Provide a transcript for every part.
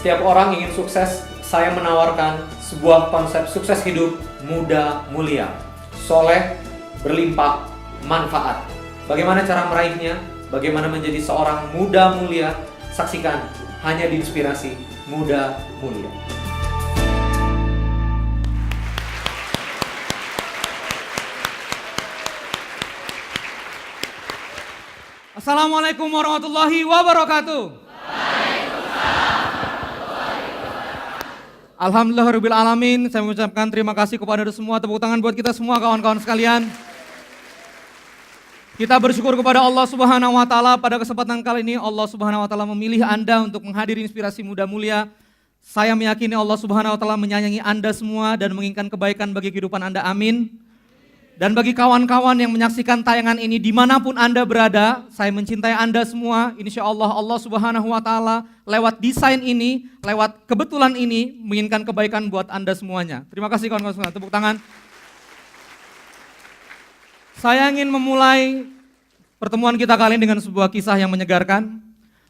Setiap orang ingin sukses, saya menawarkan sebuah konsep sukses hidup muda mulia, soleh, berlimpah, manfaat. Bagaimana cara meraihnya? Bagaimana menjadi seorang muda mulia? Saksikan hanya di Inspirasi Muda Mulia. Assalamualaikum warahmatullahi wabarakatuh. Alhamdulillahirabbil alamin. Saya mengucapkan terima kasih kepada semua. Tepuk tangan buat kita semua kawan-kawan sekalian. Kita bersyukur kepada Allah Subhanahu wa taala pada kesempatan kali ini Allah Subhanahu wa taala memilih Anda untuk menghadiri Inspirasi Muda Mulia. Saya meyakini Allah Subhanahu wa taala menyayangi Anda semua dan menginginkan kebaikan bagi kehidupan Anda. Amin. Dan bagi kawan-kawan yang menyaksikan tayangan ini dimanapun Anda berada, saya mencintai Anda semua. Insya Allah Allah Subhanahu wa taala lewat desain ini, lewat kebetulan ini menginginkan kebaikan buat Anda semuanya. Terima kasih kawan-kawan semua. Tepuk tangan. Saya ingin memulai pertemuan kita kali ini dengan sebuah kisah yang menyegarkan.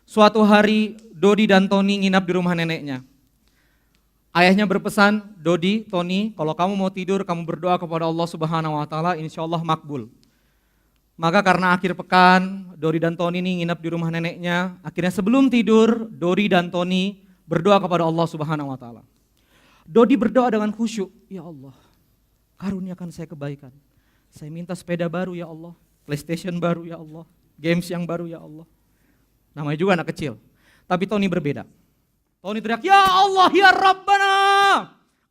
Suatu hari Dodi dan Tony nginap di rumah neneknya. Ayahnya berpesan, Dodi, Tony, kalau kamu mau tidur, kamu berdoa kepada Allah Subhanahu wa taala, insya Allah makbul. Maka karena akhir pekan, Dodi dan Tony ini nginap di rumah neneknya. Akhirnya sebelum tidur, Dodi dan Tony berdoa kepada Allah Subhanahu wa taala. Dodi berdoa dengan khusyuk, ya Allah, karuniakan saya kebaikan. Saya minta sepeda baru ya Allah, PlayStation baru ya Allah, games yang baru ya Allah. Namanya juga anak kecil. Tapi Tony berbeda. Tony teriak, ya Allah, ya Rabbana,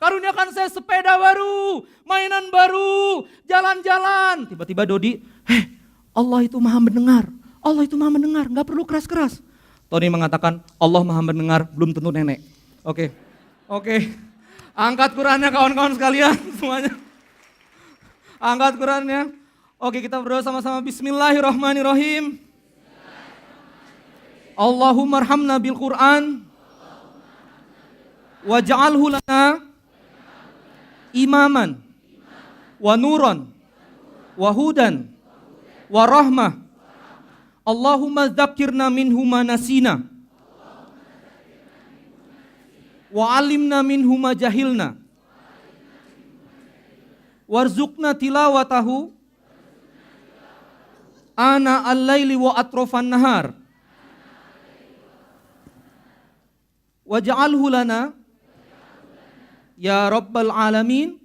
karuniakan saya sepeda baru, mainan baru, jalan-jalan. Tiba-tiba Dodi, Allah itu maha mendengar, Allah itu maha mendengar, gak perlu keras-keras. Tony mengatakan, Allah maha mendengar, belum tentu nenek. Oke. Angkat Qurannya kawan-kawan sekalian semuanya. Angkat Qurannya. Oke, kita berdoa sama-sama. Bismillahirrahmanirrahim. Allahumma arhamna bil Quran. Waj'alhu lana imaman wa nuran wa hudan wa rahmah. Allahumma dzakirna minhu ma nasina wa 'allimna minhu ma jahilna warzuqna tilawatahu ana al-laili wa atrafan nahar waj'alhu lana ya Rabbal Alamin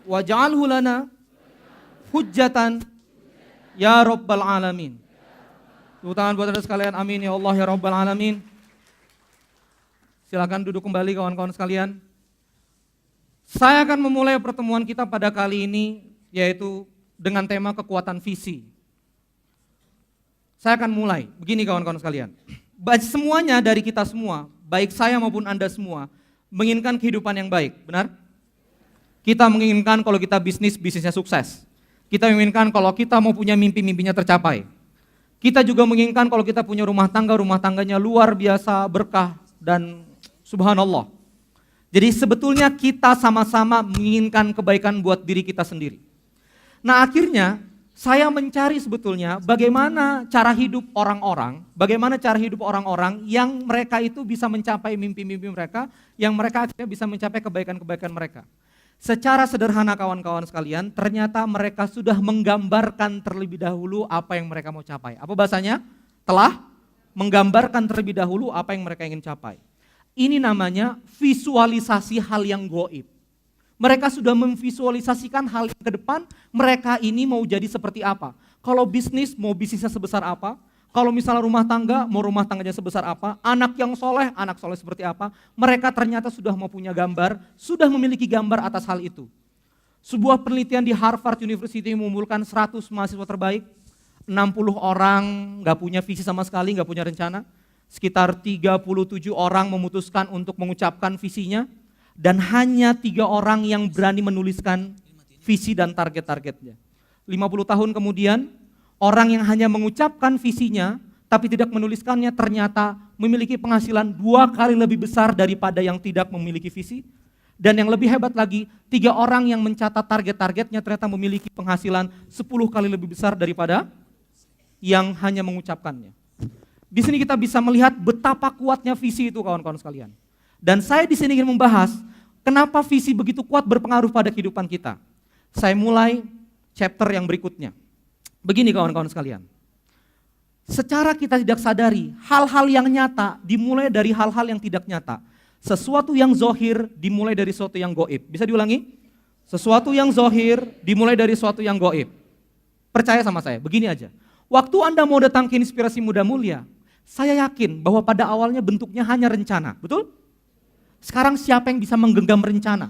waj'alhu lana hujjatan ya Rabbal Alamin. Tepuk tangan buat Anda sekalian, amin ya Allah ya Rabbal Alamin. Silakan duduk kembali kawan-kawan sekalian. Saya akan memulai pertemuan kita pada kali ini yaitu dengan tema kekuatan visi. Saya akan mulai, begini kawan-kawan sekalian. Semuanya dari kita semua, baik saya maupun Anda semua, menginginkan kehidupan yang baik, benar? Kita menginginkan kalau kita bisnisnya sukses. Kita menginginkan kalau kita mau punya mimpinya tercapai. Kita juga menginginkan kalau kita punya rumah tangganya luar biasa berkah dan subhanallah. Jadi sebetulnya kita sama-sama menginginkan kebaikan buat diri kita sendiri. Nah akhirnya saya mencari sebetulnya bagaimana cara hidup orang-orang yang mereka itu bisa mencapai mimpi-mimpi mereka, yang mereka akhirnya bisa mencapai kebaikan-kebaikan mereka. Secara sederhana kawan-kawan sekalian, ternyata mereka sudah menggambarkan terlebih dahulu apa yang mereka mau capai. Apa bahasanya? Telah menggambarkan terlebih dahulu apa yang mereka ingin capai. Ini namanya visualisasi hal yang gaib. Mereka sudah memvisualisasikan hal yang ke depan, mereka ini mau jadi seperti apa. Kalau bisnis, mau bisnisnya sebesar apa. Kalau misalnya rumah tangga, mau rumah tangganya sebesar apa. Anak yang soleh, anak soleh seperti apa. Mereka ternyata sudah mau punya gambar, sudah memiliki gambar atas hal itu. Sebuah penelitian di Harvard University mengumpulkan 100 mahasiswa terbaik. 60 orang gak punya visi sama sekali, gak punya rencana. Sekitar 37 orang memutuskan untuk mengucapkan visinya. Dan hanya 3 orang yang berani menuliskan visi dan target-targetnya. 50 tahun kemudian, orang yang hanya mengucapkan visinya, tapi tidak menuliskannya ternyata memiliki penghasilan 2 kali lebih besar daripada yang tidak memiliki visi. Dan yang lebih hebat lagi, 3 orang yang mencatat target-targetnya ternyata memiliki penghasilan 10 kali lebih besar daripada yang hanya mengucapkannya. Di sini kita bisa melihat betapa kuatnya visi itu kawan-kawan sekalian. Dan saya di sini ingin membahas kenapa visi begitu kuat berpengaruh pada kehidupan kita. Saya mulai chapter yang berikutnya. Begini kawan-kawan sekalian. Secara kita tidak sadari, hal-hal yang nyata dimulai dari hal-hal yang tidak nyata. Sesuatu yang zohir dimulai dari sesuatu yang goib. Bisa diulangi? Sesuatu yang zohir dimulai dari sesuatu yang goib. Percaya sama saya, begini aja. Waktu Anda mau datang ke Inspirasi Muda Mulia, saya yakin bahwa pada awalnya bentuknya hanya rencana, betul? Sekarang siapa yang bisa menggenggam rencana?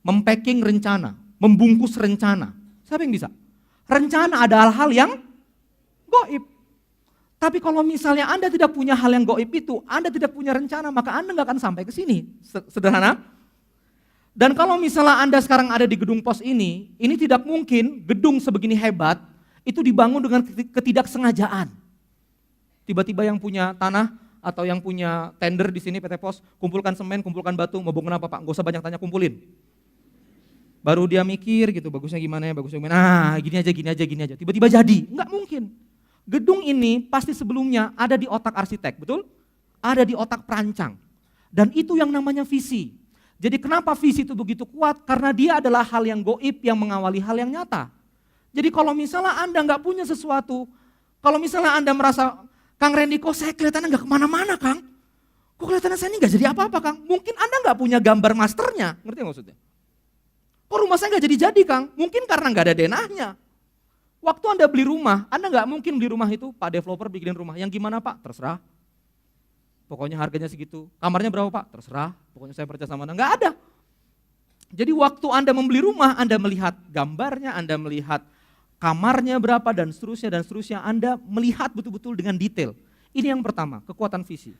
Mempacking rencana, membungkus rencana. Siapa yang bisa? Rencana ada hal-hal yang goib. Tapi kalau misalnya Anda tidak punya hal yang goib itu, Anda tidak punya rencana, maka Anda nggak akan sampai ke sini. Sederhana. Dan kalau misalnya Anda sekarang ada di gedung pos ini tidak mungkin gedung sebegini hebat itu dibangun dengan ketidaksengajaan. Tiba-tiba yang punya tanah atau yang punya tender di sini PT Pos, kumpulkan semen, kumpulkan batu, mau bangun apa Pak? Nggak usah banyak tanya, kumpulin. Baru dia mikir gitu, bagusnya gimana ya, bagusnya gimana. Gini aja. Tiba-tiba jadi, nggak mungkin. Gedung ini pasti sebelumnya ada di otak arsitek, betul? Ada di otak perancang. Dan itu yang namanya visi. Jadi kenapa visi itu begitu kuat? Karena dia adalah hal yang goib yang mengawali hal yang nyata. Jadi kalau misalnya Anda nggak punya sesuatu, kalau misalnya Anda merasa, Kang Randy, kok saya kelihatannya nggak kemana-mana, Kang? Kok kelihatannya saya ini nggak jadi apa-apa, Kang? Mungkin Anda nggak punya gambar masternya, ngerti maksudnya? Kok rumah saya nggak jadi-jadi, Kang? Mungkin karena nggak ada denahnya. Waktu Anda beli rumah, Anda nggak mungkin beli rumah itu, Pak developer bikinin rumah. Yang gimana Pak? Terserah. Pokoknya harganya segitu. Kamarnya berapa Pak? Terserah. Pokoknya saya percaya sama Anda. Nggak ada. Jadi waktu Anda membeli rumah, Anda melihat gambarnya, Anda melihat kamarnya berapa dan seterusnya, Anda melihat betul-betul dengan detail. Ini yang pertama, kekuatan visi.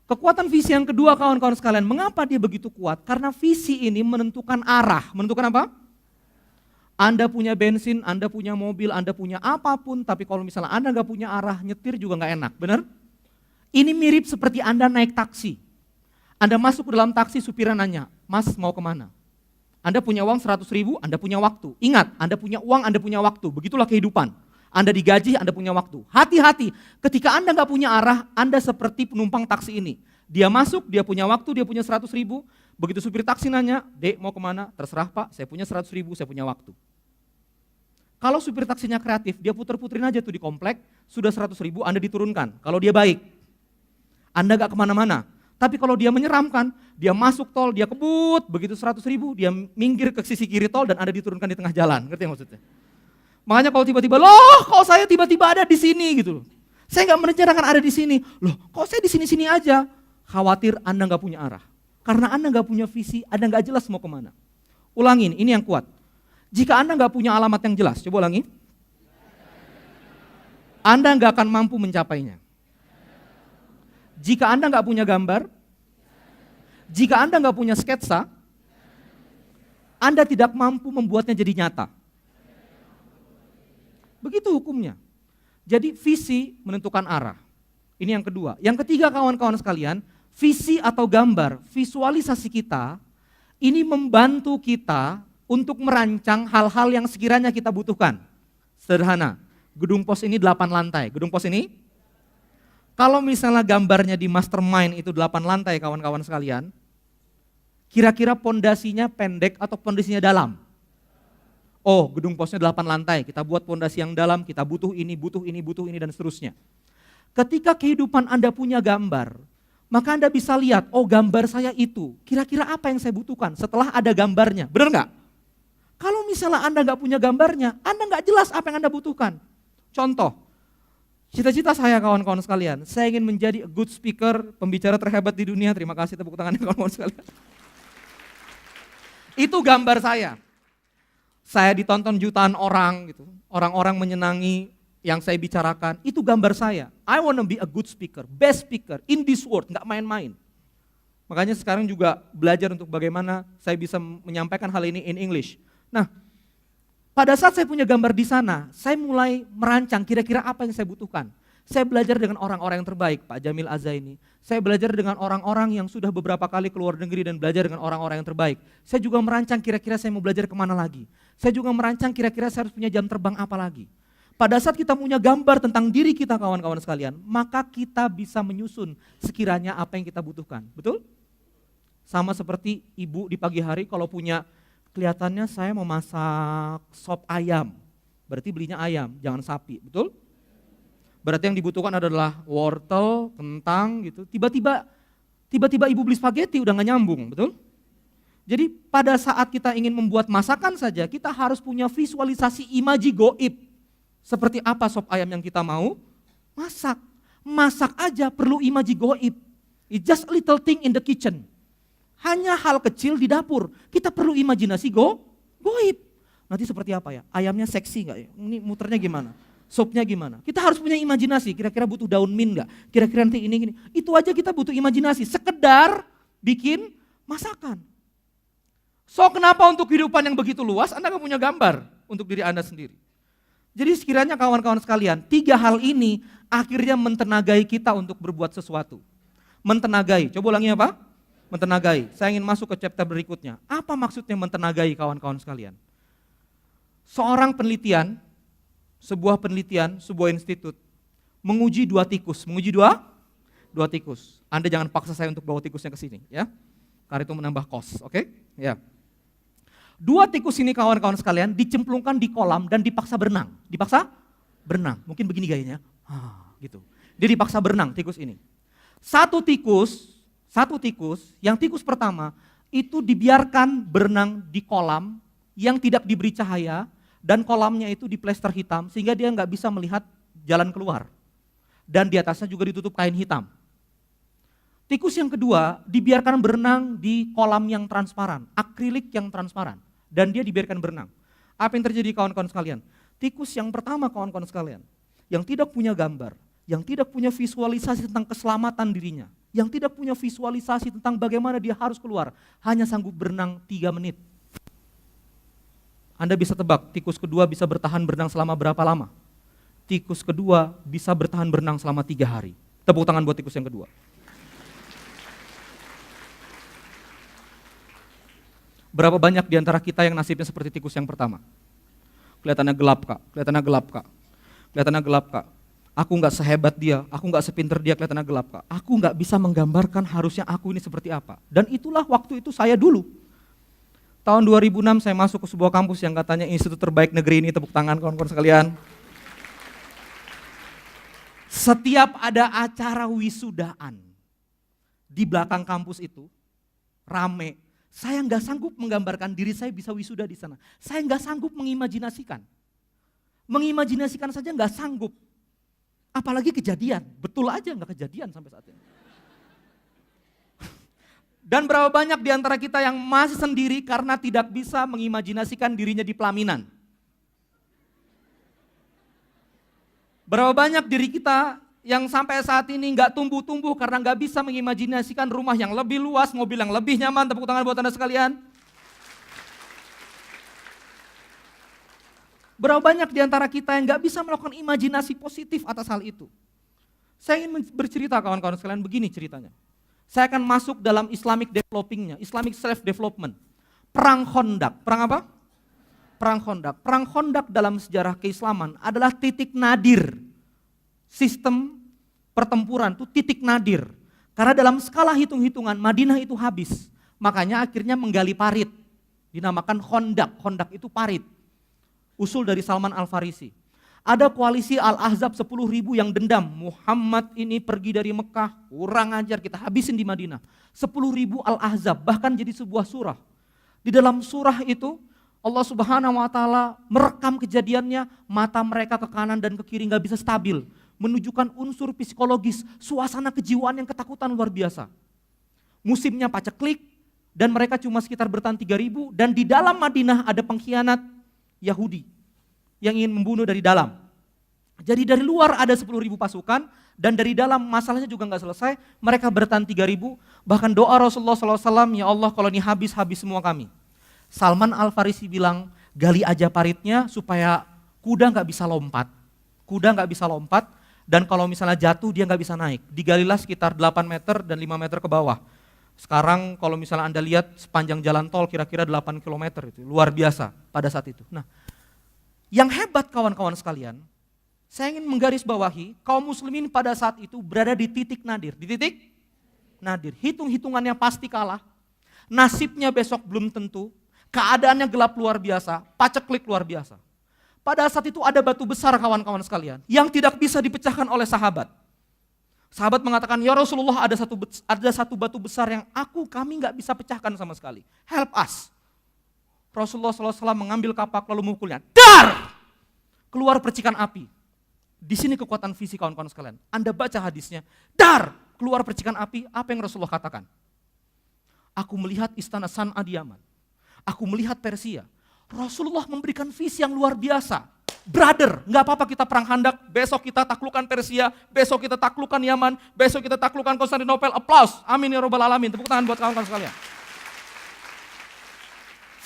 Kekuatan visi yang kedua kawan-kawan sekalian, mengapa dia begitu kuat? Karena visi ini menentukan arah. Menentukan apa? Anda punya bensin, Anda punya mobil, Anda punya apapun, tapi kalau misalnya Anda nggak punya arah, nyetir juga nggak enak, benar? Ini mirip seperti Anda naik taksi. Anda masuk ke dalam taksi, supirnya nanya, Mas mau kemana? Anda punya uang 100.000, Anda punya waktu. Ingat, Anda punya uang, Anda punya waktu. Begitulah kehidupan. Anda digaji, Anda punya waktu. Hati-hati, ketika Anda nggak punya arah, Anda seperti penumpang taksi ini. Dia masuk, dia punya waktu, dia punya 100.000. Begitu supir taksi nanya, Dek mau kemana? Terserah Pak, saya punya 100.000, saya punya waktu. Kalau supir taksinya kreatif, dia puter-puterin aja tuh di komplek, sudah 100.000, Anda diturunkan. Kalau dia baik, Anda nggak kemana-mana. Tapi kalau dia menyeramkan, dia masuk tol, dia kebut, begitu 100.000, dia minggir ke sisi kiri tol dan Anda diturunkan di tengah jalan. Ngerti maksudnya? Makanya kalau tiba-tiba, loh kok saya tiba-tiba ada di sini gitu loh. Saya nggak merencanakan ada di sini. Loh kok saya di sini-sini aja? Khawatir Anda nggak punya arah. Karena Anda nggak punya visi, Anda nggak jelas mau kemana. Ulangin, ini yang kuat. Jika Anda nggak punya alamat yang jelas, coba ulangi. Anda nggak akan mampu mencapainya. Jika Anda nggak punya gambar, jika Anda nggak punya sketsa, Anda tidak mampu membuatnya jadi nyata. Begitu hukumnya. Jadi visi menentukan arah. Ini yang kedua. Yang ketiga kawan-kawan sekalian, visi atau gambar, visualisasi kita, ini membantu kita untuk merancang hal-hal yang sekiranya kita butuhkan. Sederhana, gedung pos ini 8 lantai. Gedung pos ini, kalau misalnya gambarnya di mastermind itu 8 lantai kawan-kawan sekalian, kira-kira pondasinya pendek atau pondasinya dalam? Oh, gedung posnya 8 lantai, kita buat pondasi yang dalam, kita butuh ini, dan seterusnya. Ketika kehidupan Anda punya gambar, maka Anda bisa lihat, oh gambar saya itu, kira-kira apa yang saya butuhkan setelah ada gambarnya, benar nggak? Kalau misalnya Anda nggak punya gambarnya, Anda nggak jelas apa yang Anda butuhkan. Contoh, cita-cita saya kawan-kawan sekalian, saya ingin menjadi a good speaker, pembicara terhebat di dunia. Terima kasih tepuk tangannya kawan-kawan sekalian. Itu gambar saya. Saya ditonton jutaan orang gitu. Orang-orang menyenangi yang saya bicarakan, itu gambar saya. I want to be a good speaker, best speaker in this world, nggak main-main. Makanya sekarang juga belajar untuk bagaimana saya bisa menyampaikan hal ini in English. Nah, pada saat saya punya gambar di sana, saya mulai merancang kira-kira apa yang saya butuhkan. Saya belajar dengan orang-orang yang terbaik, Pak Jamil Azaini. Saya belajar dengan orang-orang yang sudah beberapa kali keluar negeri dan belajar dengan orang-orang yang terbaik. Saya juga merancang kira-kira saya mau belajar kemana lagi. Saya juga merancang kira-kira saya harus punya jam terbang apa lagi. Pada saat kita punya gambar tentang diri kita kawan-kawan sekalian, maka kita bisa menyusun sekiranya apa yang kita butuhkan. Betul? Sama seperti ibu di pagi hari kalau punya, kelihatannya saya mau masak sop ayam, berarti belinya ayam, jangan sapi, betul? Berarti yang dibutuhkan adalah wortel, kentang gitu. Tiba-tiba ibu beli spaghetti udah gak nyambung, betul? Jadi pada saat kita ingin membuat masakan saja, kita harus punya visualisasi imaji goib. Seperti apa sop ayam yang kita mau masak. Masak aja perlu imaji goib. It's just a little thing in the kitchen. Hanya hal kecil di dapur. Kita perlu imajinasi goib. Nanti seperti apa ya? Ayamnya seksi nggak ya? Ini muternya gimana? Sopnya gimana? Kita harus punya imajinasi. Kira-kira butuh daun mint nggak? Kira-kira nanti ini gini. Itu aja kita butuh imajinasi. Sekedar bikin masakan. So kenapa untuk kehidupan yang begitu luas Anda nggak punya gambar untuk diri Anda sendiri? Jadi sekiranya kawan-kawan sekalian, 3 hal ini akhirnya mentenagai kita untuk berbuat sesuatu. Mentenagai, coba ulangi apa? Mentenagai. Saya ingin masuk ke chapter berikutnya. Apa maksudnya mentenagai kawan-kawan sekalian? Seorang penelitian, sebuah institut, menguji 2 tikus. Menguji 2 tikus. Anda jangan paksa saya untuk bawa tikusnya ke sini, ya. Karena itu menambah kos, oke? Ya. 2 tikus ini kawan-kawan sekalian dicemplungkan di kolam dan dipaksa berenang. Dipaksa berenang. Mungkin begini gayanya. Gitu. Dia dipaksa berenang tikus ini. Satu tikus, yang tikus pertama itu dibiarkan berenang di kolam yang tidak diberi cahaya dan kolamnya itu diplester hitam sehingga dia nggak bisa melihat jalan keluar. Dan di atasnya juga ditutup kain hitam. Tikus yang kedua dibiarkan berenang di kolam yang transparan, akrilik yang transparan, dan dia dibiarkan berenang. Apa yang terjadi kawan-kawan sekalian? Tikus yang pertama kawan-kawan sekalian, yang tidak punya gambar, yang tidak punya visualisasi tentang keselamatan dirinya, yang tidak punya visualisasi tentang bagaimana dia harus keluar, hanya sanggup berenang 3 menit. Anda bisa tebak, tikus kedua bisa bertahan berenang selama berapa lama? Tikus kedua bisa bertahan berenang selama 3 hari. Tepuk tangan buat tikus yang kedua. Berapa banyak di antara kita yang nasibnya seperti tikus yang pertama? Kelihatannya gelap kak, kelihatannya gelap kak. Aku nggak sehebat dia, aku nggak sepinter dia, kelihatannya gelap kak. Aku nggak bisa menggambarkan harusnya aku ini seperti apa. Dan itulah waktu itu saya dulu. Tahun 2006 saya masuk ke sebuah kampus yang katanya institut terbaik negeri ini, tepuk tangan kawan-kawan sekalian. Setiap ada acara wisudaan di belakang kampus itu, rame. Saya nggak sanggup menggambarkan diri saya bisa wisuda di sana. Saya nggak sanggup mengimajinasikan. Mengimajinasikan saja nggak sanggup. Apalagi kejadian. Betul aja nggak kejadian sampai saat ini. Dan berapa banyak di antara kita yang masih sendiri karena tidak bisa mengimajinasikan dirinya di pelaminan. Berapa banyak diri kita yang sampai saat ini nggak tumbuh-tumbuh karena nggak bisa mengimajinasikan rumah yang lebih luas, mobil yang lebih nyaman. Tepuk tangan buat Anda sekalian. Berapa banyak di antara kita yang nggak bisa melakukan imajinasi positif atas hal itu. Saya ingin bercerita kawan-kawan sekalian, begini ceritanya. Saya akan masuk dalam Islamic developingnya, Islamic self-development. Perang Khandaq, perang apa? Perang Khandaq. Perang Khandaq dalam sejarah keislaman adalah titik nadir. Sistem pertempuran itu titik nadir. Karena dalam skala hitung-hitungan Madinah itu habis. Makanya akhirnya menggali parit. Dinamakan Khandaq. Khandaq itu parit. Usul dari Salman Al-Farisi. Ada koalisi Al-Ahzab 10.000 yang dendam. Muhammad ini pergi dari Mekah, kurang ajar, kita habisin di Madinah. 10.000 Al-Ahzab, bahkan jadi sebuah surah. Di dalam surah itu Allah Subhanahu wa taala merekam kejadiannya, mata mereka ke kanan dan ke kiri nggak bisa stabil. Menunjukkan unsur psikologis, suasana kejiwaan yang ketakutan luar biasa. Musimnya paceklik dan mereka cuma sekitar bertahan 3.000 dan di dalam Madinah ada pengkhianat Yahudi yang ingin membunuh dari dalam. Jadi dari luar ada 10.000 pasukan dan dari dalam masalahnya juga nggak selesai, mereka bertahan 3.000, bahkan doa Rasulullah SAW, ya Allah kalau ini habis semua kami. Salman Al-Farisi bilang, gali aja paritnya supaya kuda nggak bisa lompat, dan kalau misalnya jatuh dia nggak bisa naik. Digalilah sekitar 8 meter dan 5 meter ke bawah. Sekarang kalau misalnya Anda lihat sepanjang jalan tol kira-kira 8 km itu, luar biasa pada saat itu. Nah, yang hebat kawan-kawan sekalian, Saya ingin menggarisbawahi, kaum muslimin pada saat itu berada di titik nadir. Di titik nadir. Hitung-hitungannya pasti kalah. Nasibnya besok belum tentu. Keadaannya gelap luar biasa. Paceklik luar biasa. Pada saat itu ada batu besar kawan-kawan sekalian. Yang tidak bisa dipecahkan oleh sahabat. Sahabat mengatakan, ya Rasulullah ada satu batu besar yang kami nggak bisa pecahkan sama sekali. Help us. Rasulullah SAW mengambil kapak lalu memukulnya. Dar! Keluar percikan api. Di sini kekuatan visi kawan-kawan sekalian. Anda baca hadisnya. Dar! Keluar percikan api. Apa yang Rasulullah katakan? Aku melihat istana San'a di Yaman. Aku melihat Persia. Rasulullah memberikan visi yang luar biasa. Brother, nggak apa-apa kita perang Khandak, besok kita taklukkan Persia, besok kita taklukkan Yaman, besok kita taklukkan Konstantinopel. Aplaus, amin ya robbal alamin. Tepuk tangan buat kawan-kawan sekalian.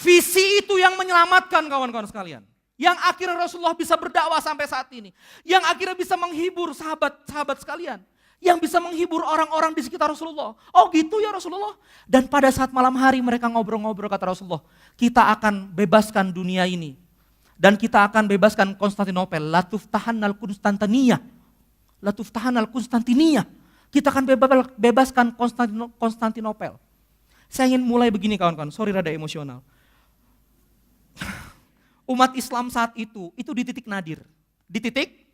Visi itu yang menyelamatkan kawan-kawan sekalian. Yang akhirnya Rasulullah bisa berdakwah sampai saat ini. Yang akhirnya bisa menghibur sahabat-sahabat sekalian. Yang bisa menghibur orang-orang di sekitar Rasulullah. Oh gitu ya Rasulullah. Dan pada saat malam hari mereka ngobrol-ngobrol kata Rasulullah, kita akan bebaskan dunia ini. Dan kita akan bebaskan Konstantinopel. Latuftahanal Konstantiniyah. Latuftahanal Konstantiniyah. Kita akan bebaskan Konstantinopel. Saya ingin mulai begini kawan-kawan, sorry rada emosional. Umat Islam saat itu di titik nadir. Di titik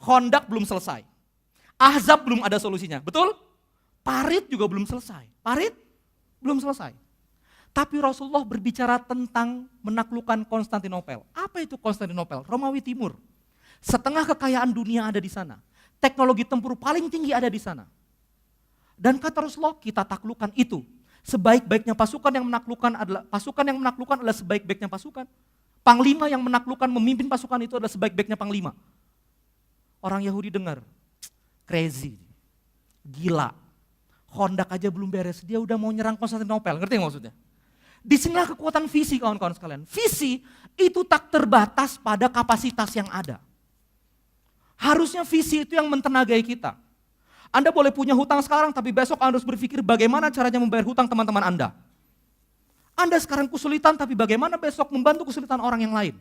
Khandak belum selesai. Ahzab belum ada solusinya, betul? Parit juga belum selesai. Parit belum selesai. Tapi Rasulullah berbicara tentang menaklukkan Konstantinopel. Apa itu Konstantinopel? Romawi Timur. Setengah kekayaan dunia ada di sana. Teknologi tempur paling tinggi ada di sana. Dan kata Rasulullah, kita taklukkan itu. Sebaik-baiknya pasukan yang menaklukkan adalah sebaik-baiknya pasukan. Panglima yang menaklukkan, memimpin pasukan itu adalah sebaik-baiknya panglima. Orang Yahudi dengar, crazy, gila. Khandak aja belum beres, dia udah mau nyerang Konstantinopel, ngerti maksudnya? Disinilah kekuatan visi kawan-kawan sekalian. Visi itu tak terbatas pada kapasitas yang ada. Harusnya visi itu yang mentenagai kita. Anda boleh punya hutang sekarang, tapi besok Anda harus berpikir bagaimana caranya membayar hutang teman-teman Anda. Anda sekarang kesulitan, tapi bagaimana besok membantu kesulitan orang yang lain.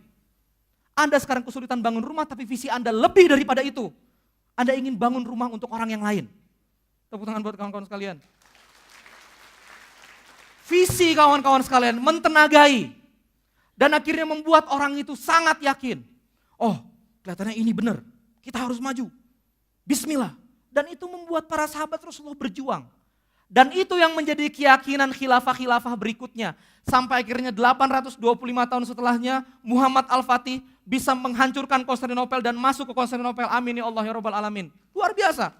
Anda sekarang kesulitan bangun rumah, tapi visi Anda lebih daripada itu. Anda ingin bangun rumah untuk orang yang lain. Tepuk tangan buat kawan-kawan sekalian. Visi kawan-kawan sekalian mentenagai. Dan akhirnya membuat orang itu sangat yakin. Oh, kelihatannya ini benar. Kita harus maju. Bismillah. Dan itu membuat para sahabat Rasulullah berjuang. Dan itu yang menjadi keyakinan khilafah-khilafah berikutnya. Sampai akhirnya 825 tahun setelahnya Muhammad Al-Fatih bisa menghancurkan Konstantinopel dan masuk ke Konstantinopel. Amin ya Allah ya Rabbal Alamin. Luar biasa.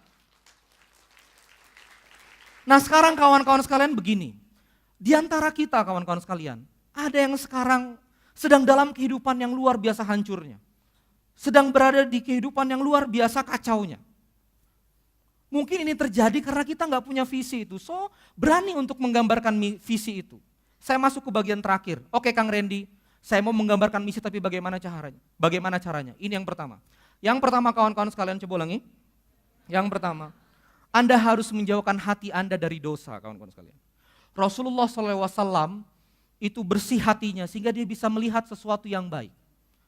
Nah sekarang kawan-kawan sekalian begini. Di antara kita kawan-kawan sekalian, ada yang sekarang sedang dalam kehidupan yang luar biasa hancurnya. Sedang berada di kehidupan yang luar biasa kacaunya. Mungkin ini terjadi karena kita nggak punya visi itu. So berani untuk menggambarkan visi itu. Saya masuk ke bagian terakhir. Oke Kang Randy, saya mau menggambarkan misi tapi bagaimana caranya? Bagaimana caranya? Ini yang pertama. Yang pertama kawan-kawan sekalian coba ulangi. Yang pertama, Anda harus menjauhkan hati Anda dari dosa kawan-kawan sekalian. Rasulullah SAW itu bersih hatinya sehingga dia bisa melihat sesuatu yang baik.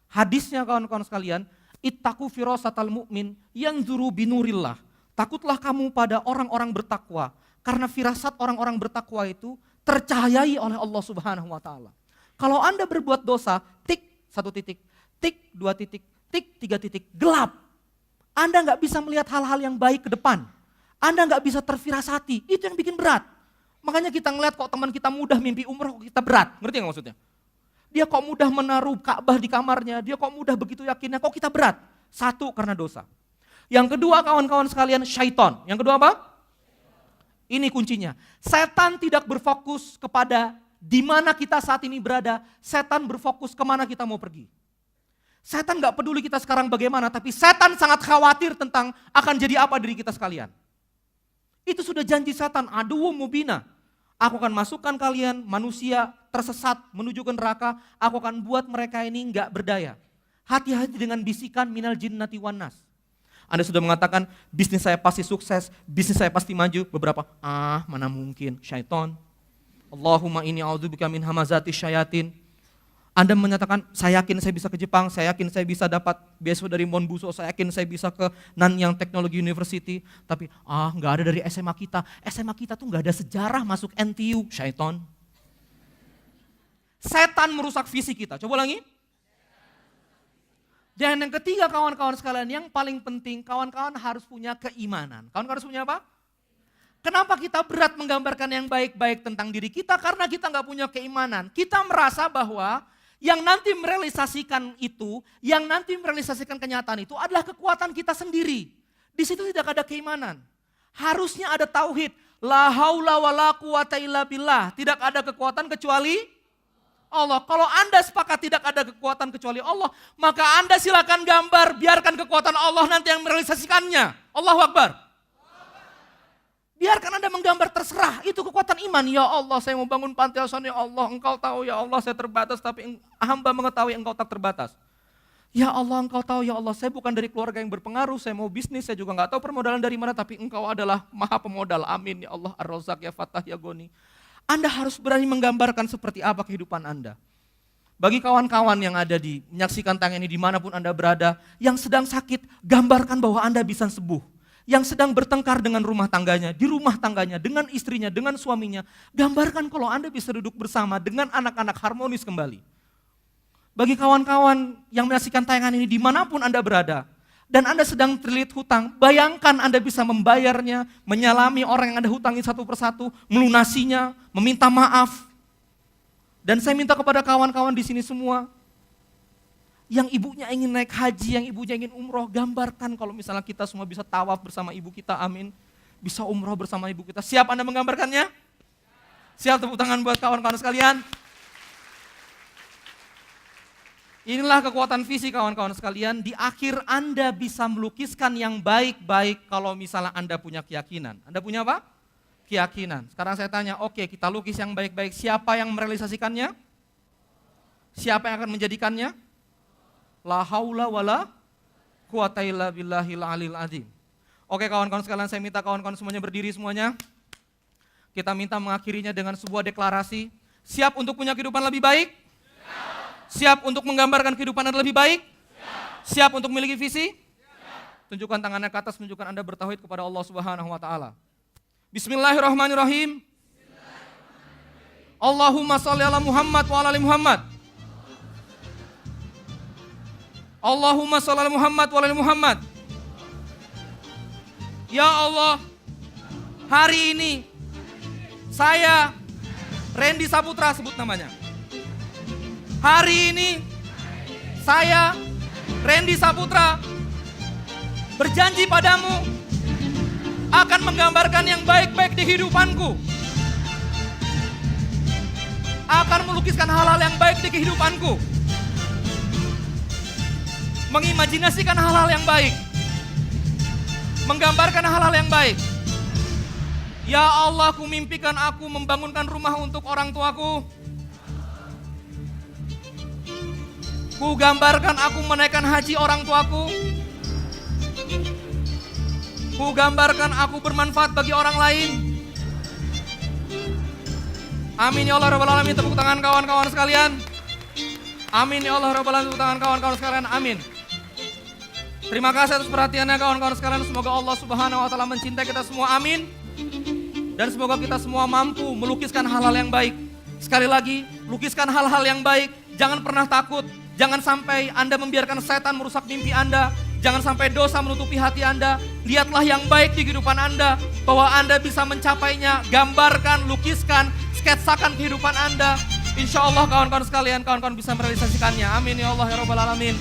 Hadisnya kawan-kawan sekalian, ittaqu firasatal mu'min yanzuru binurillah. Takutlah kamu pada orang-orang bertakwa karena firasat orang-orang bertakwa itu tercahayai oleh Allah Subhanahu wa taala. Kalau Anda berbuat dosa, tik 1 titik, tik 2 titik, tik 3 titik, gelap. Anda nggak bisa melihat hal-hal yang baik ke depan. Anda nggak bisa terfirasati, itu yang bikin berat. Makanya kita ngeliat kok teman kita mudah mimpi umroh, kok kita berat. Ngerti nggak maksudnya? Dia kok mudah menaruh Ka'bah di kamarnya, dia kok mudah begitu yakinnya, kok kita berat. Satu, karena dosa. Yang kedua kawan-kawan sekalian, syaitan. Yang kedua apa? Ini kuncinya. Setan tidak berfokus kepada di mana kita saat ini berada, setan berfokus kemana kita mau pergi. Setan nggak peduli kita sekarang bagaimana, tapi setan sangat khawatir tentang akan jadi apa diri kita sekalian. Itu sudah janji setan, aduwwum mubina. Aku akan masukkan kalian manusia tersesat menuju ke neraka, aku akan buat mereka ini enggak berdaya. Hati-hati dengan bisikan minal jinnati wan nas. Anda sudah mengatakan bisnis saya pasti sukses, bisnis saya pasti maju, beberapa mana mungkin, syaitan. Allahumma inni a'udzubika min hamazati syayatin. Anda menyatakan, saya yakin saya bisa ke Jepang, saya yakin saya bisa dapat beasiswa dari Monbuso, saya yakin saya bisa ke Nanyang Technology University. Tapi, nggak ada dari SMA kita. SMA kita tuh nggak ada sejarah masuk NTU, syaiton. Setan merusak visi kita. Coba ulangi. Dan yang ketiga kawan-kawan sekalian, yang paling penting, kawan-kawan harus punya keimanan. Kawan-kawan harus punya apa? Kenapa kita berat menggambarkan yang baik-baik tentang diri kita? Karena kita nggak punya keimanan. Kita merasa bahwa yang nanti merealisasikan itu, yang nanti merealisasikan kenyataan itu adalah kekuatan kita sendiri. Di situ tidak ada keimanan. Harusnya ada tauhid. La haula wa la quwata illa billah. Tidak ada kekuatan kecuali Allah. Kalau Anda sepakat tidak ada kekuatan kecuali Allah, maka Anda silakan gambar, biarkan kekuatan Allah nanti yang merealisasikannya. Allahu Akbar. Biarkan Anda menggambar, terserah, itu kekuatan iman. Ya Allah, saya mau bangun panti asuhan, ya Allah, Engkau tahu, ya Allah, saya terbatas, tapi hamba mengetahui Engkau tak terbatas. Ya Allah, Engkau tahu, ya Allah, saya bukan dari keluarga yang berpengaruh, saya mau bisnis, saya juga nggak tahu permodalan dari mana, tapi Engkau adalah maha pemodal, amin, ya Allah, Ar-Razzaq, ya Fattah, ya Goni. Anda harus berani menggambarkan seperti apa kehidupan Anda. Bagi kawan-kawan yang ada menyaksikan tayang ini dimanapun Anda berada, yang sedang sakit, gambarkan bahwa Anda bisa sembuh. Yang sedang bertengkar dengan rumah tangganya, di rumah tangganya, dengan istrinya, dengan suaminya. Gambarkan kalau Anda bisa duduk bersama dengan anak-anak harmonis kembali. Bagi kawan-kawan yang menyaksikan tayangan ini dimanapun Anda berada, dan Anda sedang terlilit hutang, bayangkan Anda bisa membayarnya, menyalami orang yang Anda hutangi satu persatu, melunasinya, meminta maaf. Dan saya minta kepada kawan-kawan di sini semua, yang ibunya ingin naik haji, yang ibunya ingin umroh, gambarkan kalau misalnya kita semua bisa tawaf bersama ibu kita, amin. Bisa umroh bersama ibu kita. Siap Anda menggambarkannya? Siap, tepuk tangan buat kawan-kawan sekalian. Inilah kekuatan visi kawan-kawan sekalian. Di akhir Anda bisa melukiskan yang baik-baik kalau misalnya Anda punya keyakinan. Anda punya apa? Keyakinan. Sekarang saya tanya, oke, kita lukis yang baik-baik. Siapa yang merealisasikannya? Siapa yang akan menjadikannya? La haula wala quwata illa billahil alil azim. Oke kawan-kawan sekalian, saya minta kawan-kawan semuanya berdiri semuanya. Kita minta mengakhirinya dengan sebuah deklarasi. Siap untuk punya kehidupan lebih baik? Siap untuk menggambarkan kehidupan Anda lebih baik? Siap untuk memiliki visi? Tunjukkan tangannya ke atas, menunjukkan Anda bertauhid kepada Allah Subhanahu wa taala. Bismillahirrahmanirrahim. Allahumma shalli ala Muhammad wa ala ali Muhammad. Allahumma shalli ala Muhammad wa ala ali Muhammad. Ya Allah, hari ini saya Randy Saputra, sebut namanya. Hari ini saya Randy Saputra berjanji padamu akan menggambarkan yang baik-baik di hidupanku. Akan melukiskan hal-hal yang baik di kehidupanku. Mengimajinasikan hal-hal yang baik. Menggambarkan hal-hal yang baik. Ya Allah, ku mimpikan aku membangunkan rumah untuk orang tuaku. Ku gambarkan aku menaikkan haji orang tuaku. Ku gambarkan aku bermanfaat bagi orang lain. Amin ya Allah Rabbal Alamin. Tepuk tangan kawan-kawan sekalian. Amin ya Allah Rabbal Alamin. Tepuk tangan kawan-kawan sekalian. Amin. Terima kasih atas perhatiannya kawan-kawan sekalian. Semoga Allah Subhanahu wa taala mencintai kita semua. Amin. Dan semoga kita semua mampu melukiskan hal-hal yang baik. Sekali lagi, lukiskan hal-hal yang baik. Jangan pernah takut. Jangan sampai Anda membiarkan setan merusak mimpi Anda. Jangan sampai dosa menutupi hati Anda. Lihatlah yang baik di kehidupan Anda. Bahwa Anda bisa mencapainya. Gambarkan, lukiskan, sketsakan kehidupan Anda. Insya Allah kawan-kawan sekalian, kawan-kawan bisa merealisasikannya. Amin ya Allah ya Rabbal Alamin.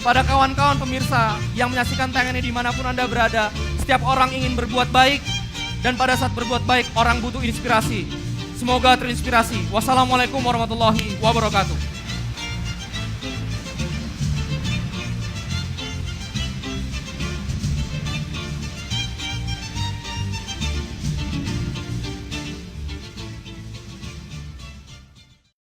Pada kawan-kawan pemirsa yang menyaksikan tayangan ini dimanapun Anda berada, setiap orang ingin berbuat baik, dan pada saat berbuat baik, orang butuh inspirasi. Semoga terinspirasi. Wassalamualaikum warahmatullahi wabarakatuh.